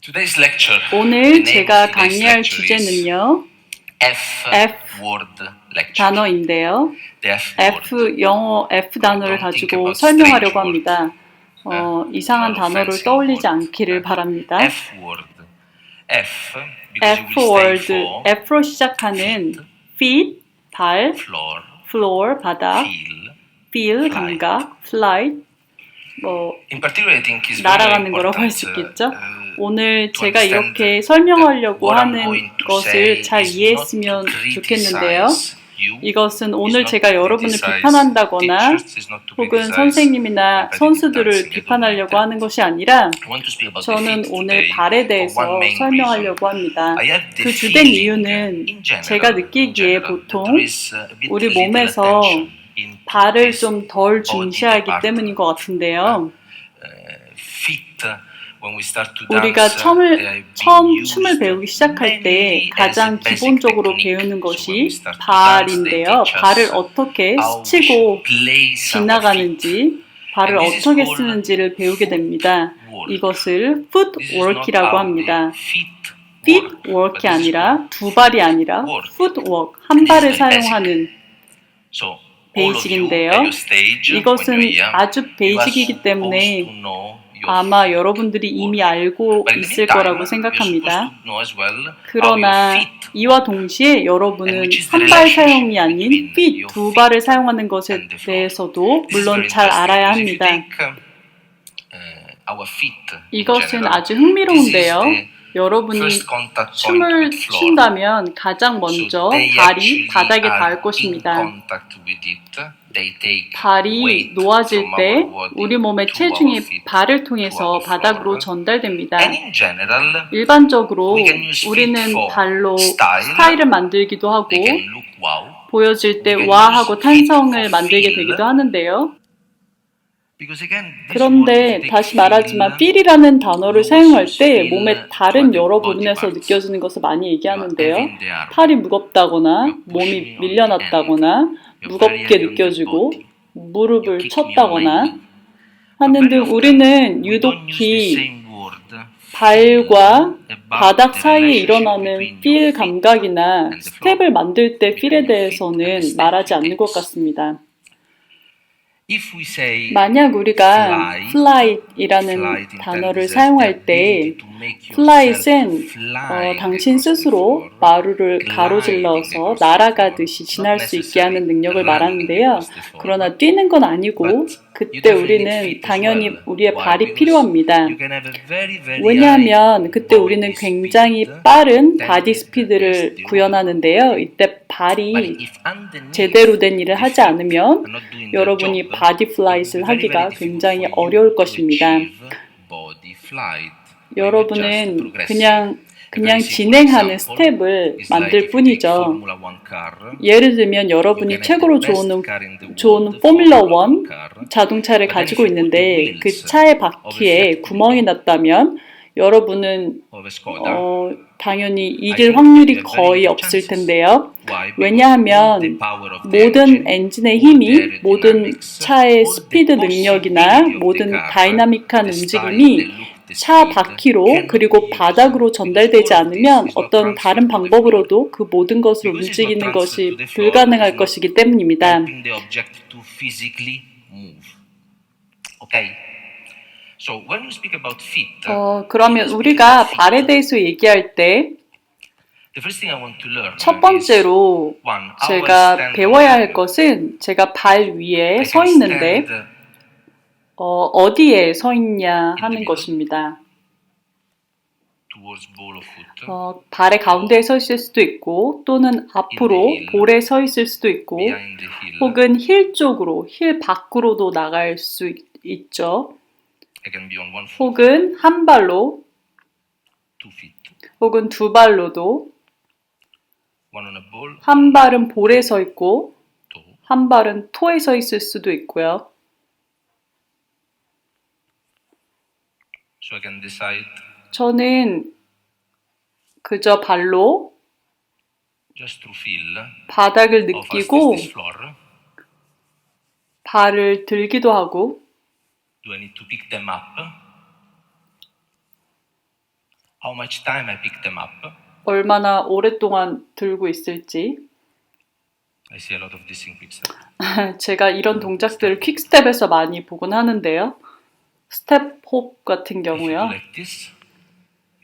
Today's lecture, the 오늘 name 제가 of today's 강의할 lecture is 주제는요, F word lecture. 단어인데요. The F word. 영어 F 단어를 Don't think 가지고 about 설명하려고 strange 합니다. 이상한 not 단어를 fancy 떠올리지 word. 않기를 바랍니다. F word. F because it F will stand word, for F로 시작하는 feet, 발, floor, floor, 바닥, feel, feel, fly. 감각, flight, In particular, I think it's very 날아가는 거라고 할 수 important 있겠죠? 오늘 to 제가 understand 이렇게 설명하려고 what I'm 하는 going to 것을 say 잘 is 이해했으면 not to 좋겠는데요. criticize you, 이것은 is 오늘 not 제가 to 여러분을 criticize 비판한다거나 teachers, is not to 혹은 criticize 선생님이나 competitive 선수들을 dancing. I don't 비판하려고 need 하는 것이 아니라 I want to speak about 저는 defeat 오늘 today 발에 for one 대해서 main 설명하려고 reason. 합니다. I have the 그 주된 feeling, 이유는 in general, 제가 느끼기에 that 보통 there is a bit 우리 little 몸에서 attention into 발을 this 좀 덜 body 중시하기 department. 때문인 것 같은데요. Feet, when we start to 우리가 dance, 처음 춤을 배우기 시작할 때 가장 기본적으로 배우는 것이 발인데요. 발을 어떻게 스치고 지나가는지, 발을 어떻게 쓰는지를 배우게 됩니다. 이것을 footwork이라고 합니다. feetwork이 아니라 두 발이 아니라 footwork, 한 발을 사용하는 베이직인데요. 이것은 아주 베이직이기 때문에 아마 여러분들이 이미 알고 있을 거라고 생각합니다. 그러나 이와 동시에 여러분은 한 발 사용이 아닌 feet, 두 발을 사용하는 것에 대해서도 물론 잘 알아야 합니다. 이것은 아주 흥미로운데요. 여러분이 춤을 춘다면 가장 먼저 발이 바닥에 닿을 것입니다. 발이 놓아질 때 우리 몸의 체중이 발을 통해서 바닥으로 전달됩니다. 일반적으로 우리는 발로 스타일을 만들기도 하고 보여질 때 와하고 탄성을 만들게 되기도 하는데요. 그런데 다시 말하지만 feel이라는 단어를 사용할 때 몸의 다른 여러 부분에서 느껴지는 것을 많이 얘기하는데요. 팔이 무겁다거나 몸이 밀려났다거나 무겁게 느껴지고 무릎을 쳤다거나 하는 등 우리는 유독히 발과 바닥 사이에 일어나는 feel 감각이나 스텝을 만들 때 feel에 대해서는 말하지 않는 것 같습니다. 만약 우리가 flight이라는 단어를 사용할 때 flight은 당신 스스로 마루를 가로질러서 날아가듯이 지날 수 있게 하는 능력을 말하는데요. 그러나 뛰는 건 아니고 그때 우리는 당연히 우리의 발이 필요합니다. 왜냐하면 그때 우리는 굉장히 빠른 바디 스피드를 구현하는데요. 이때 발이 제대로 된 일을 하지 않으면 여러분이 바디 플라잇을 하기가 굉장히 어려울 것입니다. 여러분은 그냥 진행하는 스텝을 만들 뿐이죠. 예를 들면 여러분이 최고로 좋은 포뮬러 1 자동차를 가지고 있는데 그 차의 바퀴에 구멍이 났다면 여러분은 당연히 이길 확률이 거의 없을 텐데요. 왜냐하면 모든 엔진의 힘이, 모든 차의 스피드 능력이나 모든 다이나믹한 움직임이 차 바퀴로 그리고 바닥으로 전달되지 않으면 어떤 다른 방법으로도 그 모든 것을 움직이는 것이 불가능할 것이기 때문입니다. 그러면 우리가 발에 대해서 얘기할 때 첫 번째로 제가 배워야 할 것은 제가 발 위에 서 있는데 어디에 서 있냐 하는 것입니다. 발의 가운데에 서 있을 수도 있고 또는 앞으로 볼에 서 있을 수도 있고 혹은 힐 쪽으로, 힐 밖으로도 나갈 수 있죠. 혹은 한 발로 혹은 두 발로도 한 발은 볼에 서 있고 한 발은 토에 서 있을 수도 있고요. 저는 그저 발로 바닥을 느끼고 발을 들기도 하고 how much time I pick them up. 얼마나 오랫동안 들고 있을지. I see a lot of this in Quickstep. 제가 이런 동작들을 퀵스텝에서 많이 보곤 하는데요. 스텝 홉 같은 If you do 경우요. like this,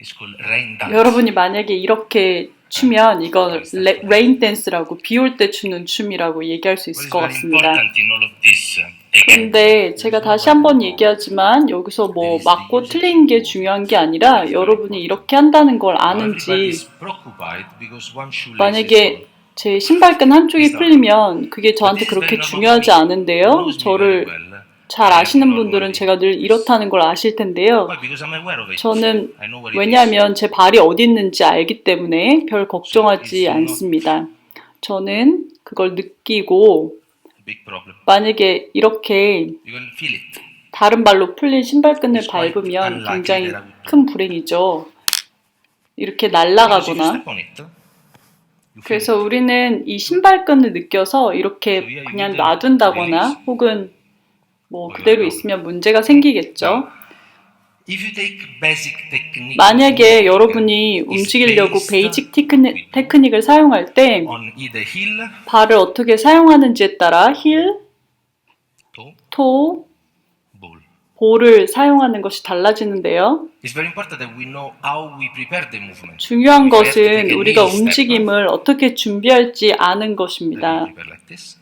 it's called rain dance. 여러분이 만약에 이렇게 추면 이건 레인 댄스라고 비 올 때 추는 춤이라고 얘기할 수 있을 What 것 is very 같습니다. important in all of this, again, 근데 제가 다시 한번 얘기하지만 여기서 뭐 맞고 틀린 게 중요한 게 아니라 여러분이 이렇게 한다는 걸 everybody 아는지 is preoccupied because one shoelace is 만약에 gone. 제 신발끈 한쪽이 풀리면 그게 저한테 그렇게 중요하지 않은데요. 저를 잘 아시는 분들은 제가 늘 이렇다는 걸 아실 텐데요. Why? Because I'm aware of it. 저는 I know what it is. 왜냐하면 제 발이 어디 있는지 알기 때문에 별 걱정하지 않습니다. 저는 그걸 느끼고 Big problem. 만약에 이렇게 You can feel it. 다른 발로 풀린 신발끈을 밟으면 굉장히 큰 불행이죠. 이렇게 Because if you 날아가거나. step on it, you feel 그래서 it. 우리는 이 신발끈을 느껴서 이렇게 그냥 놔둔다거나 혹은 뭐 그대로 있으면 문제가 생기겠죠. If you take basic technique, 만약에 여러분이 움직이려고 베이직 테크닉을 사용할 때 on either heel, 발을 어떻게 사용하는지에 따라 힐, toe, 토, ball. 볼을 사용하는 것이 달라지는데요. It's very important that we know how we prepare the movement. 중요한 If we have to 것은 take a 우리가 knee step, 움직임을 어떻게 준비할지 아는 then 것입니다. we prepare like this,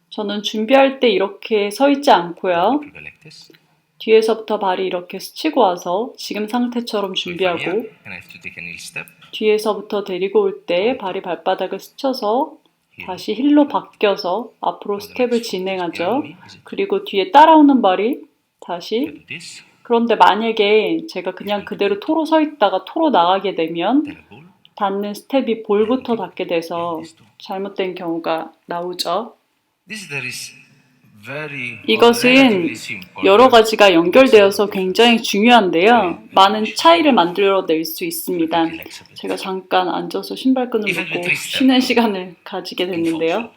저는 준비할 때 이렇게 서 있지 않고요. prepare like this. 뒤에서부터 발이 이렇게 스치고 와서 지금 상태처럼 So if I'm 준비하고 here and I have to take a heel step, 뒤에서부터 데리고 올 때 발이 발바닥을 스쳐서 heel. 다시 힐로 바뀌어서 앞으로 So the 스텝을 next 진행하죠. behind me is it 그리고 뒤에 따라오는 발이 다시 do this, 그런데 만약에 제가 그냥 그대로 토로 서 있다가 토로 나가게 되면 then a ball, 닿는 스텝이 볼부터 닿게 돼서 잘못된 경우가 나오죠. this there is very 이것은 relatively simple. 여러 가지가 연결되어서 굉장히 중요한데요. 많은 차이를 만들어낼 수 있습니다. 제가 잠깐 앉아서 신발끈을 묶고 쉬는 시간을 가지게 됐는데요.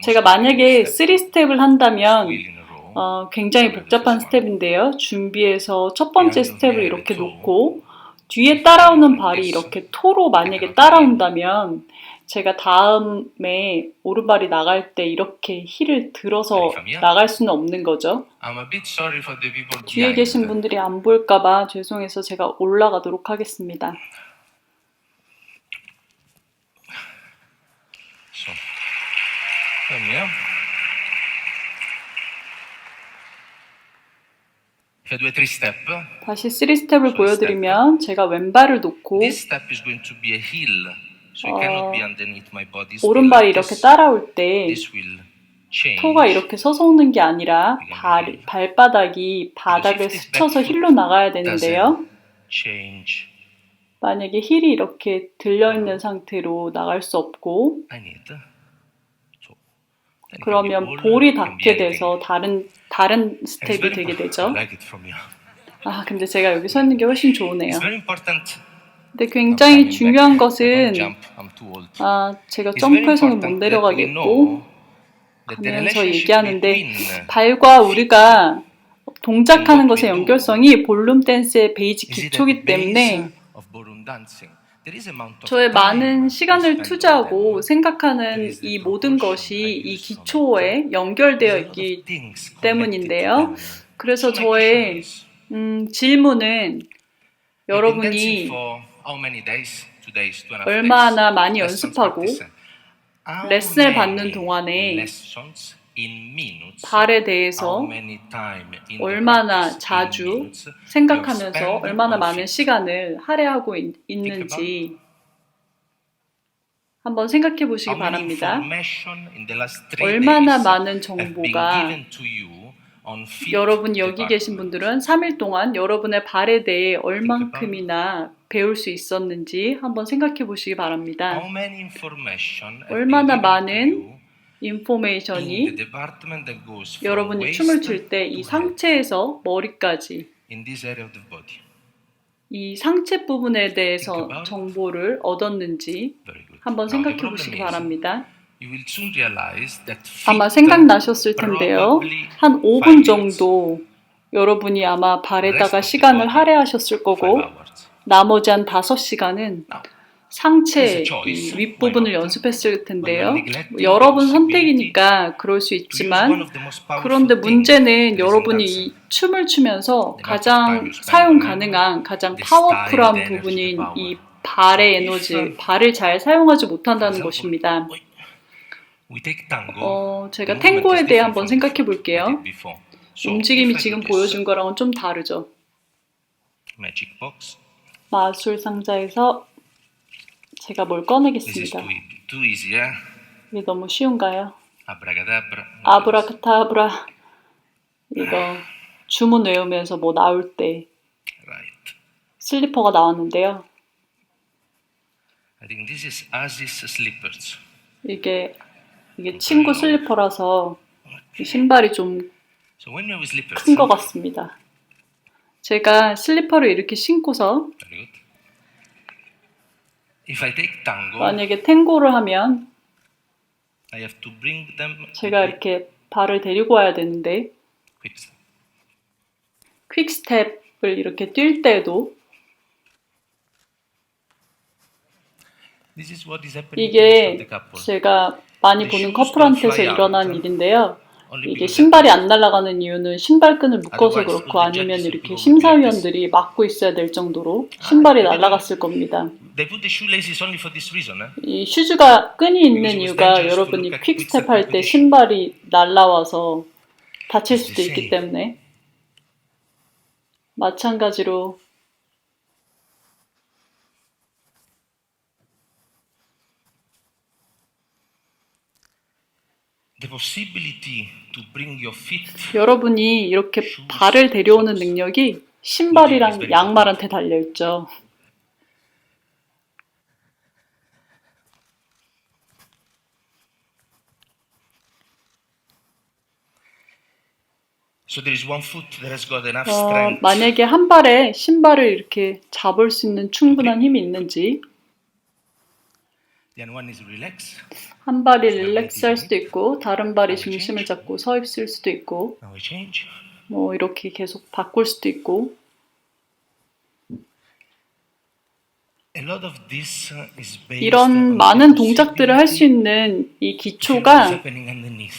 제가 만약에 3스텝을 한다면 Wheel in a row, 굉장히 복잡한 스텝인데요. 준비해서 첫 번째 스텝을 이렇게 놓고 뒤에 따라오는 발이 이렇게 토로 만약에 따라온다면 제가 다음에 오른발이 나갈 때 이렇게 힐을 들어서 나갈 수는 없는 거죠. I'm a bit sorry for the people 뒤에 behind. 계신 분들이 안 보일까봐 죄송해서 제가 올라가도록 하겠습니다. So, come here. If I do a 3-step, 다시 3스텝을 보여드리면 제가 왼발을 놓고 this step is going to be a heel, so it cannot be underneath my body. Still 오른발이 like 이렇게 this. 따라올 때 This will change. 토가 이렇게 서서 오는 게 아니라 발바닥이 바닥을 스쳐서 힐로 나가야 되는데요. Change. 만약에 힐이 이렇게 들려있는 상태로 나갈 수 없고 I need. So, then it can be 그러면 ball, 볼이 it can 닿게 be anything. 돼서 다른 And it's 스텝이 very 되게 important. 되죠. I like it from here. 아, 근데 제가 여기 서 있는 게 훨씬 좋으네요. It's very important. 근데 굉장히 중요한 것은 Jump. I'm too old. 제가 It's very 점프해서는 못 important that we 내려가겠고 know that the 하면서 relationship 얘기하는데 between 발과 우리가 동작하는 것의 연결성이 볼룸 댄스의 베이직 is it 기초이기 at the 때문에 base of ballroom dancing? There is amount of 저의 time 많은 시간을 spent on 투자하고 them. 생각하는 이 모든 것이 이 기초에 연결되어 있기 때문인데요. 그래서 저의 질문은 여러분이 얼마나 많이 연습하고 레슨을 받는 동안에 발에 대해서 얼마나 자주 생각하면서 얼마나 많은 시간을 할애하고 있는지 한번 생각해 보시기 바랍니다. 얼마나 많은 정보가 여러분 여기 계신 분들은 3일 동안 여러분의 발에 대해 얼만큼이나 배울 수 있었는지 한번 생각해 보시기 바랍니다. 얼마나 많은 인포메이션이 여러분이 춤을 출 때 이 상체에서 머리까지 이 상체 부분에 대해서 정보를 얻었는지 한번 생각해 보시기 바랍니다. 아마 생각나셨을 텐데요. 한 5분 정도 여러분이 아마 발에다가 시간을 할애하셨을 거고 나머지 한 5시간은 Now, 상체 It's a choice. 이 윗부분을 Why not? 연습했을 텐데요. When neglecting 여러분 the possibility 선택이니까 그럴 수 to use one 있지만 of the most powerful 그런데 things 문제는 there is in 여러분이 dancing. 이 춤을 추면서 The amount of time 가장 you spend 사용 on 가능한 가장 the style, 파워풀한 the energy, the 부분인 power. 이 발의 So 에너지, if, 발을 잘 사용하지 For 못한다는 example, 것입니다. we take tango. The 제가 movement is 탱고에 대해 different 한번 from 생각해 I 볼게요. did before. So if 움직임이 I 지금 do 보여준 this, 거랑은 좀 다르죠. magic box. 마술 상자에서 제가 뭘 This is 꺼내겠습니다. too easy, yeah? 이게 너무 쉬운가요? Abracadabra. 아브라카타브라. 이거 주문 외우면서 뭐 나올 때 Right. 슬리퍼가 나왔는데요. I think this is Asis slippers. 이게 친구 슬리퍼라서 이 신발이 좀 So when you have slippers, 큰 것 같습니다. 제가 슬리퍼를 이렇게 신고서 very good. If I take tango, 만약에 탱고를 하면 I have to bring them 제가 이렇게 발을 데리고 와야 되는데 quick step. 퀵스텝을 이렇게 뛸 때도 This is what is happening to most of 이게 the couple. 제가 많이 보는 커플한테서 일어난 일인데요. Only 이게 because 신발이 안 날아가는 이유는 신발끈을 묶어서 그렇고 아니면 이렇게 심사위원들이 막고 있어야 될 정도로 신발이 날아갔을 겁니다. they put the shoelaces only for this reason. 이 슈즈가 끈이 있는 이유가 여러분이 퀵스텝 할 때 신발이 날아와서 다칠 수도 있기 때문에 마찬가지로 The possibility to bring your feet 여러분이 이렇게 발을 데려오는 능력이 신발이랑 양말한테 달려있죠. so there is one foot that has got enough strength. 만약에 한 발에 신발을 이렇게 잡을 수 있는 충분한 힘이 있는지 The other one is relax. 한 발이 릴렉스 할 수도 있고 다른 발이 중심을 잡고 서 있을 수도 있고 Now we change. 뭐 이렇게 계속 바꿀 수도 있고 A lot of this is based 이런 on 많은 the 동작들을 할 수 있는 이 possibility 기초가 happening underneath.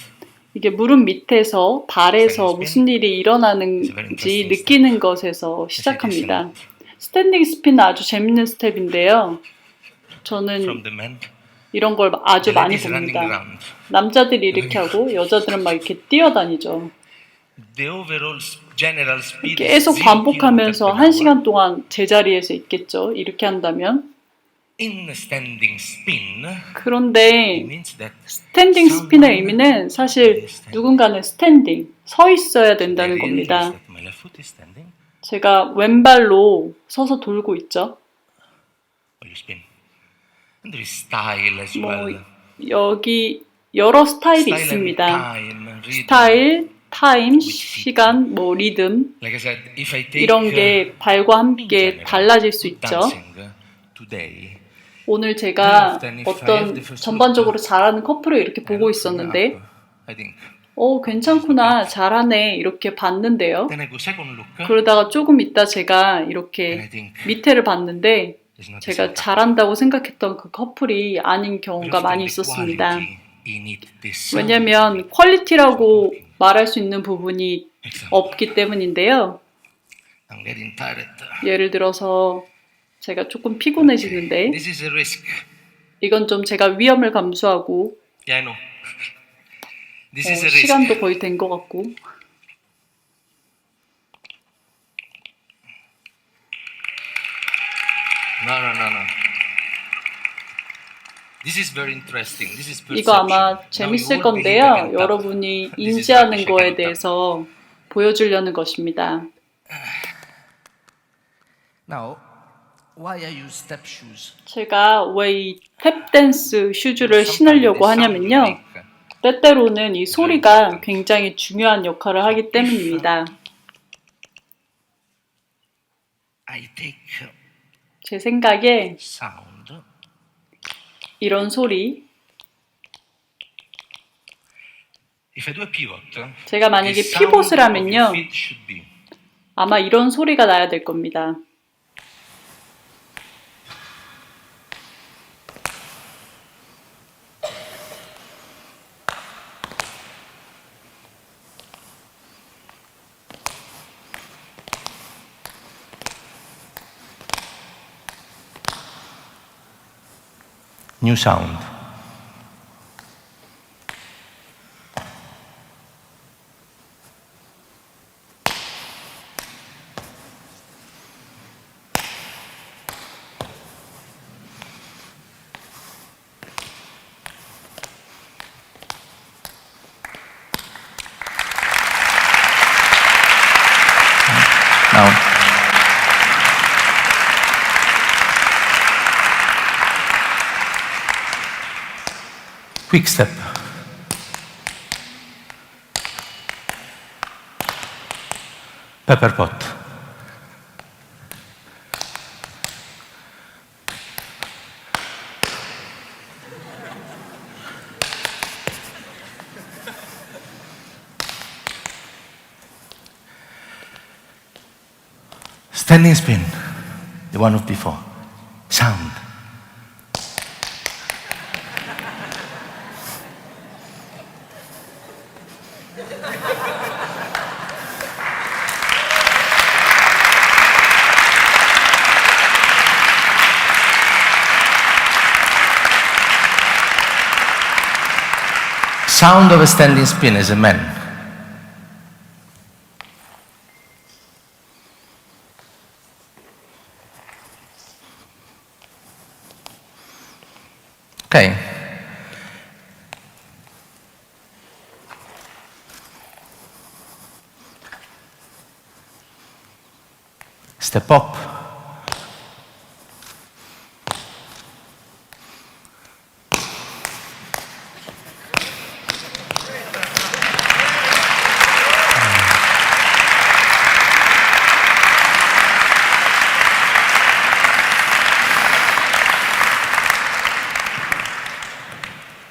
이게 무릎 밑에서 발에서 무슨 일이 일어나는지 느끼는 것에서 시작합니다. 스탠딩 스피는 아주 재밌는 스텝인데요. 저는 From the men, 이런 걸 아주 the 많이 ladies running 봅니다. around. 남자들이 이렇게 하고 여자들은 막 이렇게 뛰어다니죠. The overall general speed is 계속 0 반복하면서 kilometer per 1시간 동안 제자리에서 있겠죠. 이렇게 한다면. In standing spin, 그런데 it means that 스탠딩 스핀의 의미는 사실 누군가는 스탠딩, 서 있어야 된다는 the real 겁니다. is that my left foot is standing, 제가 왼발로 서서 돌고 있죠. or you spin. And there is style as 뭐 well. 여기 여러 스타일이 Style and 있습니다. time, rhythm. 스타일, 타임, 시간, 뭐 리듬 Like I said, if I take 이런 게 발과 in 함께 general, 달라질 수 있죠. dancing today, 오늘 제가 Then if I have 어떤 the first 전반적으로 잘하는 커플을 이렇게 보고 있었는데 I think. 괜찮구나, 잘하네 이렇게 봤는데요. Then I go second look. 그러다가 조금 있다 제가 And I 이렇게 think 밑에를 봤는데 it's not the 제가 same. 잘한다고 생각했던 그 커플이 아닌 경우가 많이 있었습니다. 왜냐면 퀄리티라고 말할 수 있는 부분이 없기 때문인데요. I'm getting tired. 예를 들어서 제가 조금 피곤해지는데 This is a risk. 이건 좀 제가 위험을 감수하고 Yeah, I know. This is a risk. 시간도 거의 된 것 같고 No. This is very interesting. This is perception. 이거 아마 Now 재밌을 you all 건데요. believe in that. 여러분이 This is 인지하는 very 거에 shaken 대해서 보여주려는 것입니다. Now, why I use step shoes? 제가 왜 이 탭댄스 슈즈를 신으려고 하냐면요. 때때로는 이 소리가 굉장히 중요한 역할을 하기 때문입니다. I take 제 생각에 sound. 이런 소리, If I do a pivot, 제가 만약에 the sound 피봇을 of your 하면요. feet should be. 아마 이런 소리가 나야 될 겁니다. new sound. Now, quick step. Pepper pot. Standing spin, the one of before. Sound. Sound of a standing spin as a man. Okay. Step up.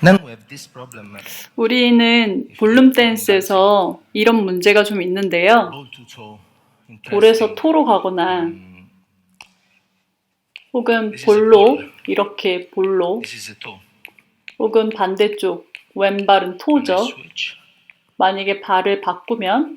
Then we have this problem. 우리는 볼룸 댄스에서 이런 문제가 좀 있는데요. Ball to toe. 볼에서 토로 가거나 혹은 볼로 이렇게 볼로 This is a toe. 혹은 반대쪽 왼발은 토죠. Switch. 만약에 발을 바꾸면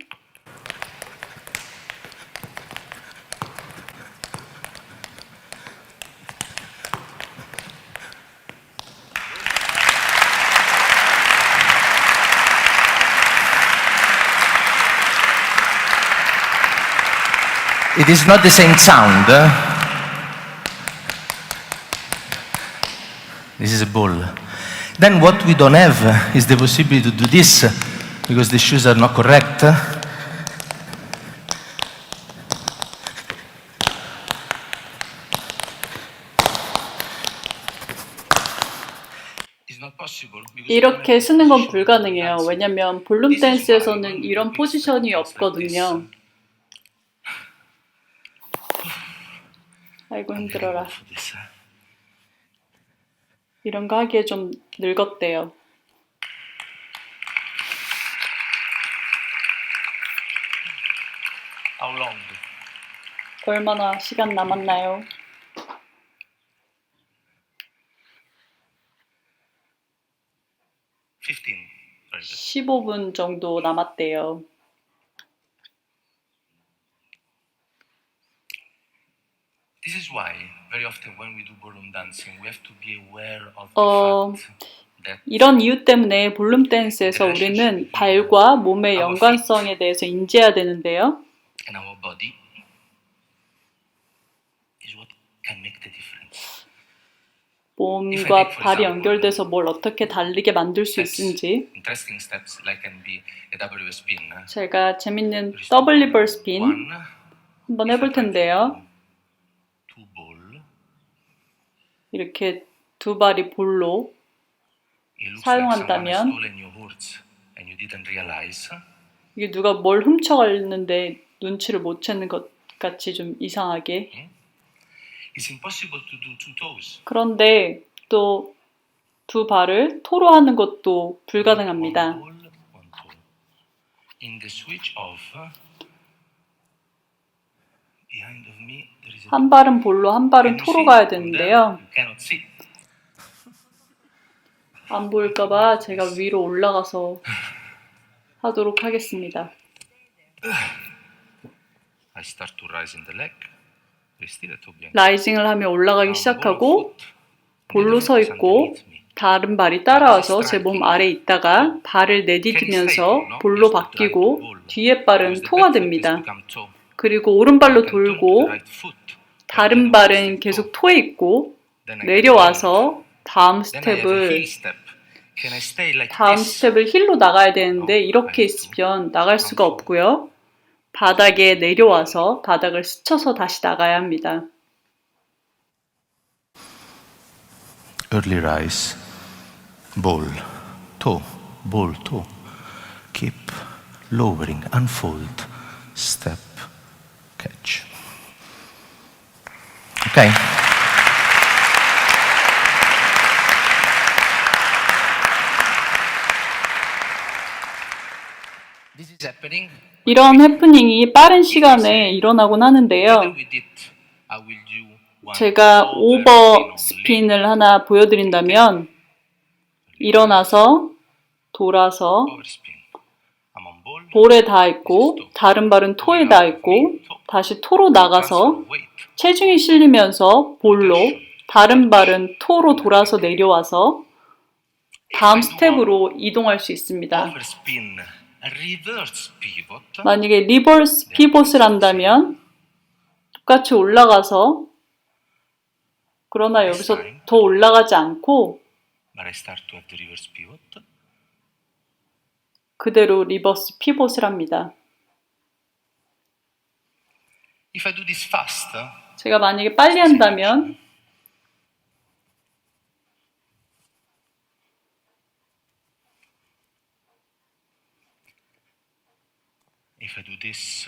It is not the same sound. This is a ball. Then what we don't have is the possibility to do this because the shoes are not correct. It's not possible because 이렇게 쓰는 건 불가능해요. 왜냐면 볼룸 댄스에서는 이런 포지션이 없거든요. 아이고 힘들어라. 이런 거 하기에 좀 늙었대요. How long? 얼마나 시간 남았나요? 15분 정도 남았대요. This is why very often when we do ballroom dancing, we have to be aware of the fact that 이런 이유 때문에 볼룸 댄스에서 우리는 발과 몸의 연관성에 대해서 인지해야 되는데요. and our body is what can make the difference. 몸과 발이 연결돼서 뭘 어떻게 달리게 만들 수 있는지. Interesting steps like can be a W spin. 제가 재밌는 더블 스핀 한번 해볼 텐데요. Two ball. 이렇게 두 발이 볼로 It looks 사용한다면 like someone has stolen your horse and you didn't realize. 이게 누가 뭘 훔쳐갔는데 눈치를 못 채는 것 같이 좀 이상하게. It's impossible to do two toes. 그런데 또 두 발을 토로 하는 것도 불가능합니다. One ball, one toe. In the switch off, behind of me there is a 한 발은 볼로, 한 발은 토로 가야 되는데요. You cannot see. 안 보일까봐 제가 위로 올라가서 하도록 하겠습니다. I start to rise in the leg. There is still a toe behind. 라이징을 하며 올라가기 시작하고 볼로 서 있고 다른 발이 따라와서 제 몸 아래에 있다가 발을 내디디면서 볼로 바뀌고 뒤에 발은 토가 됩니다. 그리고 오른발로 돌고 다른 발은 계속 토에 있고 내려와서 다음 스텝을 힐로 나가야 되는데 이렇게 있으면 나갈 수가 없고요. 바닥에 내려와서 바닥을 스쳐서 다시 나가야 합니다. Early rise, ball, toe, ball, toe. Keep lowering, unfold, step, catch. Okay? This is happening. 이런 해프닝이 빠른 시간에 일어나곤 하는데요. I will do one 제가 오버 스핀을 하나 보여드린다면 일어나서 돌아서 overspin. I'm on ball. 볼에 닿아 있고 다른 발은 토에 닿아 있고 다시 토로 나가서 Weight. 체중이 실리면서 볼로 다른 발은 토로 돌아서 내려와서 다음 스텝으로 이동할 수 있습니다. Overspin. Reverse pivot. 만약에 리버스 피봇을 한다면 똑같이 올라가서 그러나 여기서 더 올라가지 않고 But I start to have the reverse pivot. 그대로 리버스 피봇을 합니다. If I do this fast, 제가 만약에 빨리 한다면 if I do this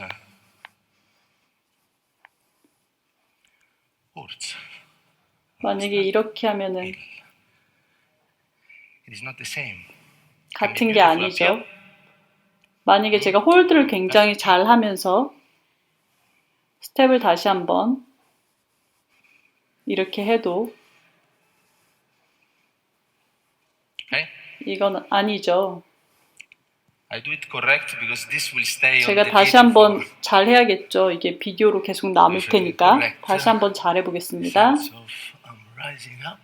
words, 만약에 이렇게 하면은 it is not the same. 같은 게 아니죠. 만약에 제가 홀드를 굉장히 잘 하면서 스텝을 다시 한번 이렇게 해도 Okay? 이건 아니죠. I do it correct because this will stay on 제가 the 다시 video 한번 for 잘 해야겠죠. 이게 비디오로 계속 남을 테니까 다시 한번 잘 해보겠습니다. sense of I'm rising up,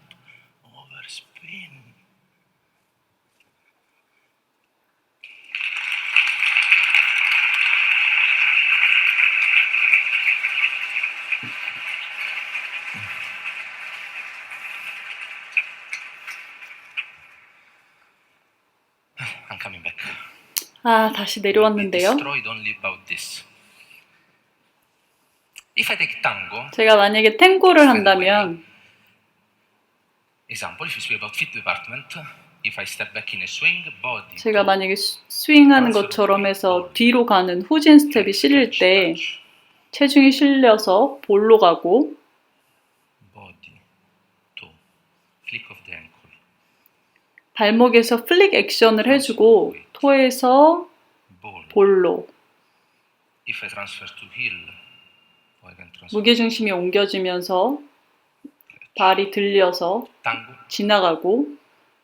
overspin. I'm coming back. 아, 다시 내려왔는데요. Destroyed only about this. If I take tango, 제가 만약에 탱고를 한다면 example, if you speak about fit department, if I step back in a swing, body. 제가 만약에 스윙하는 것처럼 해서 뒤로 가는 후진 스텝이 실릴 때 체중이 실려서 볼로 가고 body, toe, flick of the ankle, 발목에서 플릭 액션을 해주고 토에서 ball. 볼로 If I transfer to heel, or I can transfer 무게중심이 옮겨지면서 발이 들려서 tango, 지나가고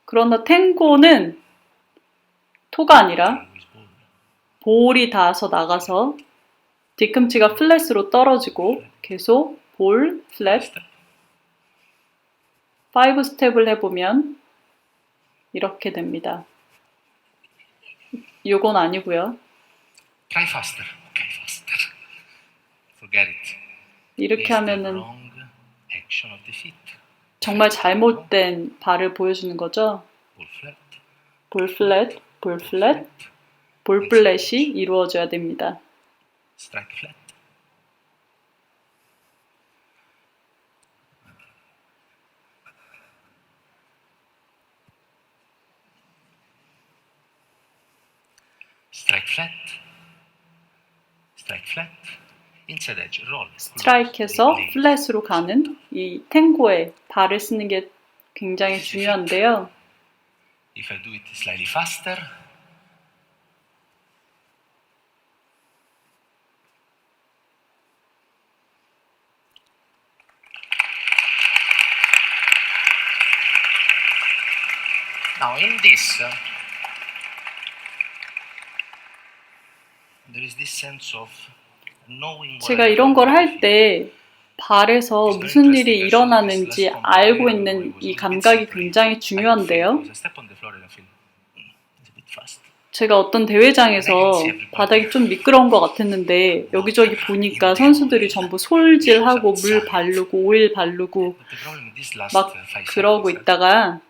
그러나 탱고는 토가 아니라 tango is ball. 볼이 닿아서 나가서 뒤꿈치가 플랫으로 떨어지고 계속 볼, 플랫, Step. 5 스텝을 해보면 이렇게 됩니다. 요건 아니고요. Try faster. Okay, faster. Forget it. 이렇게 It's the 하면은 wrong action of the feet. 정말 잘못된 발을 보여주는 거죠. Ball flat. 볼 플랫, 볼 플랫, 볼 플랫이 이루어져야 됩니다. Strike flat. Strike flat. Strike flat. Inside edge. Roll. 스트라이크에서 Release. 플랫으로 가는 이 탱고에 발을 쓰는 게 굉장히 중요한데요. If I do it slightly faster, now in this, there is this sense of knowing what 제가 I 이런 have 걸 on my 할 feet. 때 발에서 무슨 일이 일어나는지 알고 있는 이 감각이 굉장히 중요한데요. I step on the floor and I feel it's a bit fast. 제가 어떤 대회장에서 바닥이 좀 미끄러운 것 같았는데 여기저기 보니까 선수들이 전부 솔질하고 물 바르고 오일 바르고 But the problem is this last 막 5 그러고 seconds. 있다가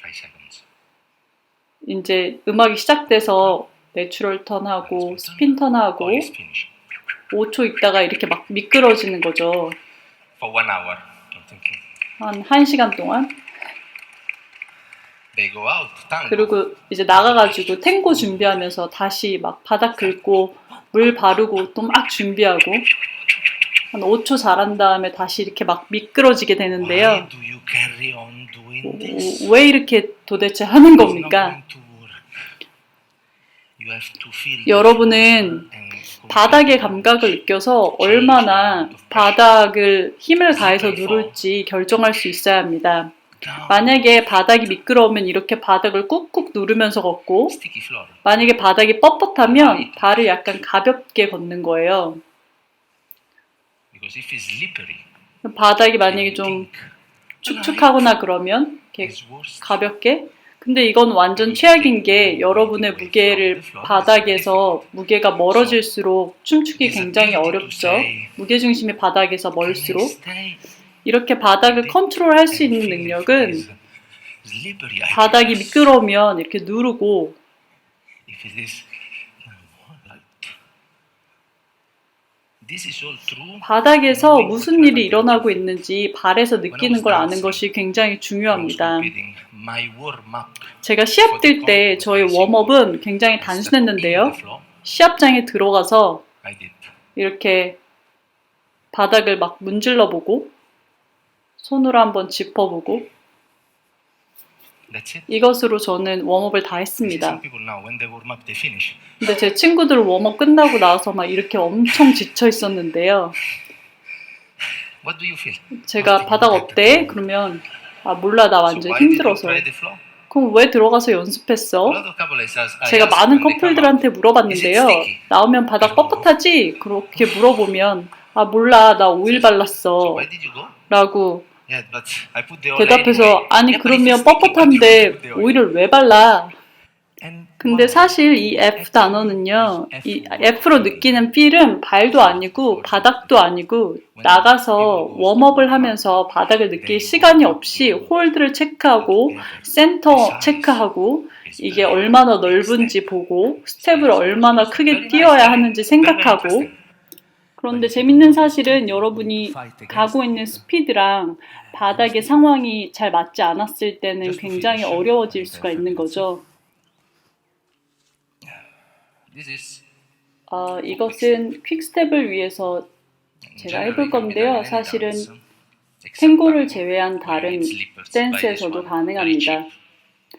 5 seconds. 이제 음악이 시작돼서 내추럴 턴하고 스핀 턴하고 All is finished. 5초 있다가 이렇게 막 미끄러지는 거죠. For 1 hour, I'm thinking. 한 1시간 동안. They go out, tango. 그리고 이제 나가가지고 탱고 준비하면서 다시 막 바닥 긁고 물 바르고 또 막 준비하고 한 5초 잘한 다음에 다시 이렇게 막 미끄러지게 되는데요. Why do you carry on doing this? 왜 이렇게 도대체 하는 It's not 겁니까? going to work. You have to feel 여러분은 바닥의 감각을 느껴서 얼마나 바닥을 힘을 가해서 누를지 결정할 수 있어야 합니다. 만약에 바닥이 미끄러우면 이렇게 바닥을 꾹꾹 누르면서 걷고 sticky floor. 만약에 바닥이 뻣뻣하면 발을 약간 가볍게 걷는 거예요. Because if it's slippery, 바닥이 만약에 좀 축축하거나 그러면 이렇게 it's worse. 가볍게. 근데 이건 완전 최악인 게 여러분의 무게를 바닥에서 무게가 멀어질수록 춤추기 굉장히 어렵죠. 무게중심이 바닥에서 멀수록. Stay. 이렇게 바닥을 컨트롤할 수 있는 능력은 Slippery, I 바닥이 guess. 미끄러우면 이렇게 누르고 If it is like this is all true. 바닥에서 무슨 일이 일어나고 있는지 발에서 느끼는 걸 아는 것이 굉장히 I was 중요합니다. repeating my warm-up. 제가 시합 뛸 때 저의 웜업은 굉장히 단순했는데요. 시합장에 들어가서 I did. 이렇게 바닥을 막 문질러 보고 손으로 한번 짚어보고 That's it. 이것으로 저는 웜업을 다 You see some 했습니다. people now when they warm up they finish. 근데 제 친구들 웜업 끝나고 나서 막 이렇게 엄청 지쳐 있었는데요. What do you feel? 제가 바닥 어때? 그러면 아 몰라 나 So 완전 why did you 힘들어서. try the floor? 그럼 왜 들어가서 A 연습했어? lot of couples I 제가 ask 많은 when they come out, 커플들한테 물어봤는데요. is it sticky? 나오면 바닥 뻣뻣하지? 그렇게 물어보면 아 몰라 나 오일 So 발랐어 why did you go? 라고 Yeah, but I put the oil 대답해서 anyway. 아니 Yeah, but 그러면 it's sticky. Why do you 뻣뻣한데 put the oil? 오일을 왜 발라? And 근데 why? 사실 이 F 단어는요, 이 F로 느끼는 필은 발도 아니고 바닥도 아니고 나가서 웜업을 하면서 바닥을 느낄 시간이 없이 홀드를 체크하고 센터 체크하고 이게 얼마나 넓은지 보고 스텝을 얼마나 크게 뛰어야 하는지 생각하고 그런데 재밌는 사실은 여러분이 가고 있는 스피드랑 바닥의 상황이 잘 맞지 않았을 때는 굉장히 어려워질 수가 있는 거죠. This is 이것은 퀵스텝을 위해서 제가 해볼 건데요. 사실은 except 탱고를 tango, 제외한 where 다른 it's slippers, 댄스에서도 by this one, very 가능합니다.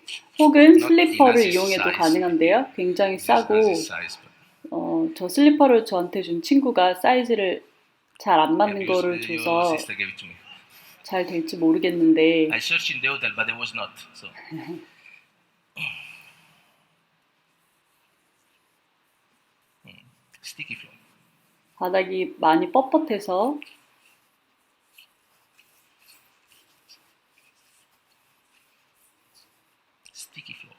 cheap. 혹은 Not 슬리퍼를 in a 이용해도 size. 가능한데요. 굉장히 This 싸고 has its size, but 저 슬리퍼를 저한테 준 친구가 사이즈를 잘 안 yeah, 맞는 because 거를 your 줘서 sister gave it to me. 잘 될지 모르겠는데 I searched in the hotel, but there was not. So sticky floor. 바닥이 많이 뻣뻣해서 Sticky floor.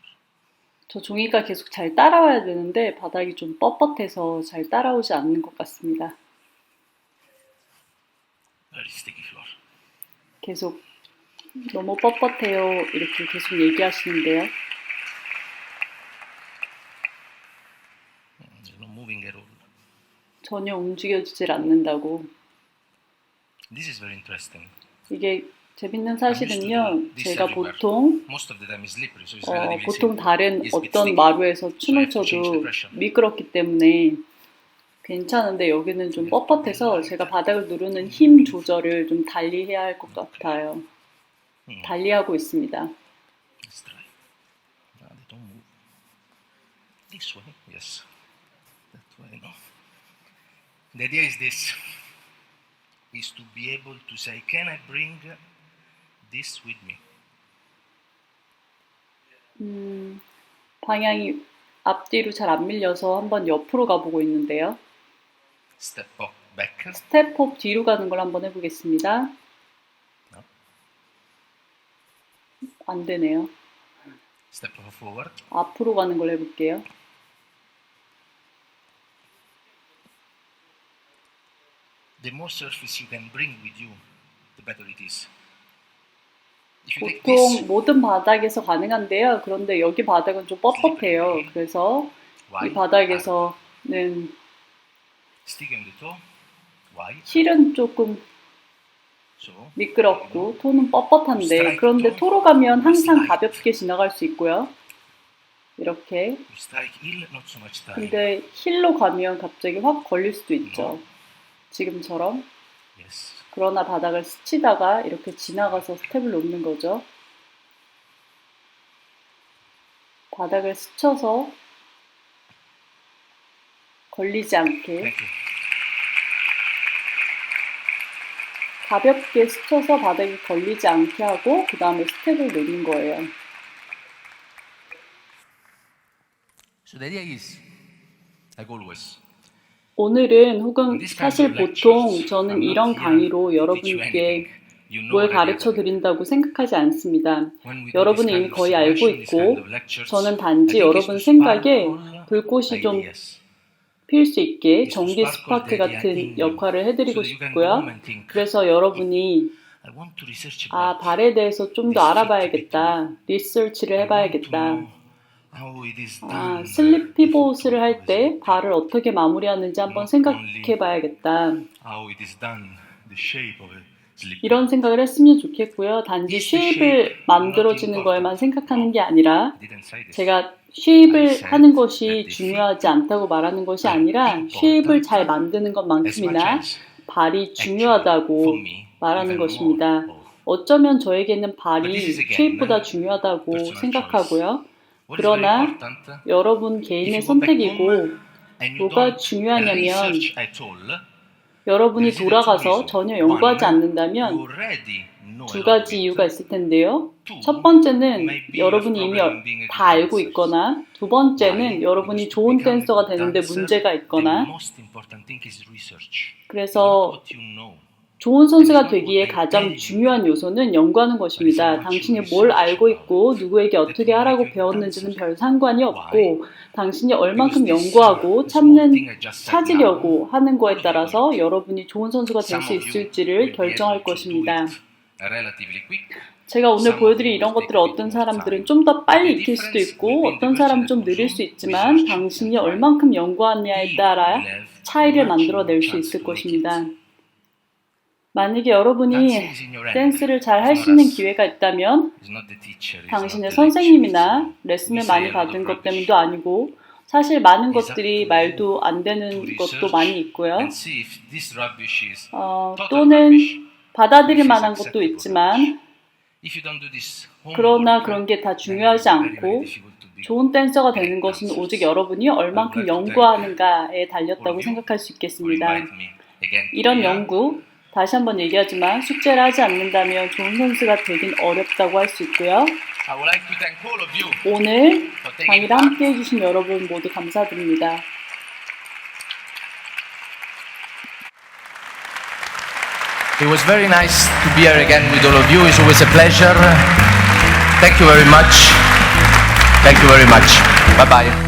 저 종이가 계속 잘 따라와야 되는데 바닥이 좀 뻣뻣해서 잘 따라오지 않는 것 같습니다. Very sticky floor. 계속 너무 뻣뻣해요. 이렇게 계속 얘기하시는데요. It's not moving at all. 전혀 움직여지질 않는다고. This is very interesting. 이게 재밌는 사실은요. 제가 보통 Most of the time is slippery, so it's relatively 보통 simple. 다른 It's a bit 어떤 sticky. 마루에서 춤을 So you have to change the 춰도 pressure. 미끄럽기 때문에 괜찮은데 여기는 좀 뻣뻣해서 제가 바닥을 누르는 힘 조절을 좀 달리 해야 할 것 같아요. 달리하고 있습니다. Let's try. No, they don't move. This way, yes. That way, no. The idea is this: is to be able to say, "Can I bring this with me?" 방향이 앞뒤로 잘 안 밀려서 한번 옆으로 가보고 있는데요. Step back. 스텝 업 뒤로 가는 걸 한번 해보겠습니다. No. 안 되네요. Step forward. 앞으로 가는 걸 해볼게요. The more surface you can bring with you, the better it is. If you take 보통 this 모든 바닥에서 가능한데요. 그런데 여기 바닥은 좀 뻣뻣해요. 그래서 이 wide, 바닥에서는 sticking the toe, wide. 힐은 조금 So 미끄럽고 토는 뻣뻣한데 그런데 토로 가면 항상 가볍게 지나갈 수 있고요. 이렇게. you strike heel, not so much time. 근데 힐로 가면 갑자기 확 걸릴 수도 있죠. 지금처럼. Yes. 그러나 바닥을 스치다가 이렇게 지나가서 스텝을 놓는 거죠. 바닥을 스쳐서 걸리지 않게 Thank you. 가볍게 스쳐서 바닥에 걸리지 않게 하고 그 다음에 스텝을 놓는 거예요. So the idea is, like always, 오늘은 혹은 사실 보통 저는 이런 강의로 여러분께 뭘 가르쳐 드린다고 생각하지 않습니다. 여러분은 이미 거의 알고 있고 저는 단지 여러분 생각에 불꽃이 좀 필 수 있게 전기 스파크 같은 역할을 해드리고 싶고요. 그래서 여러분이 아, 발에 대해서 좀 더 알아봐야겠다. 리서치를 해봐야겠다. 아, 슬립 피봇을 할 때 발을 어떻게 마무리하는지 한번 생각해 봐야겠다. 이런 생각을 했으면 좋겠고요. 단지 쉐입을 만들어지는 거에만 생각하는 게 아니라 제가 쉐입을 하는 것이 중요하지 않다고 말하는 것이 아니라 쉐입을 잘 만드는 것만큼이나 발이 중요하다고 말하는 것입니다. 어쩌면 저에게는 발이 쉐입보다 중요하다고 생각하고요. 그러나 여러분 개인의 선택이고 뭐가 중요하냐면 여러분이 돌아가서 전혀 연구하지 않는다면 두 가지 이유가 있을 텐데요. 첫 번째는 여러분이 이미 다 알고 있거나 두 번째는 여러분이 좋은 댄서가 되는데 문제가 있거나 그래서 좋은 선수가 되기에 가장 중요한 요소는 연구하는 것입니다. 당신이 뭘 알고 있고 누구에게 어떻게 하라고 배웠는지는 별 상관이 없고 당신이 얼만큼 연구하고 찾으려고 하는 거에 따라서 여러분이 좋은 선수가 될 수 있을지를 결정할 것입니다. 제가 오늘 보여드린 이런 것들을 어떤 사람들은 좀 더 빨리 익힐 수도 있고 어떤 사람은 좀 느릴 수 있지만 당신이 얼만큼 연구하느냐에 따라 차이를 만들어낼 수 있을 것입니다. 만약에 여러분이 댄스를 잘 할 수 있는 기회가 있다면 당신의 선생님이나 레슨을 많이 받은 것 때문도 아니고 사실 많은 것들이 말도 안 되는 것도 많이 있고요. 또는 받아들일 만한 것도 있지만 그러나 그런 게 다 중요하지 않고 좋은 댄서가 되는 것은 오직 여러분이 얼만큼 연구하는가에 달렸다고 생각할 수 있겠습니다. 이런 연구 다시 한번 얘기하지만 숙제를 하지 않는다면 좋은 선수가 되긴 어렵다고 할 수 있고요. 오늘 강의를 함께 해주신 여러분 모두 감사드립니다. it was very nice to be here again with all of you. It's always a pleasure. Thank you very much. Thank you very much. Bye-bye.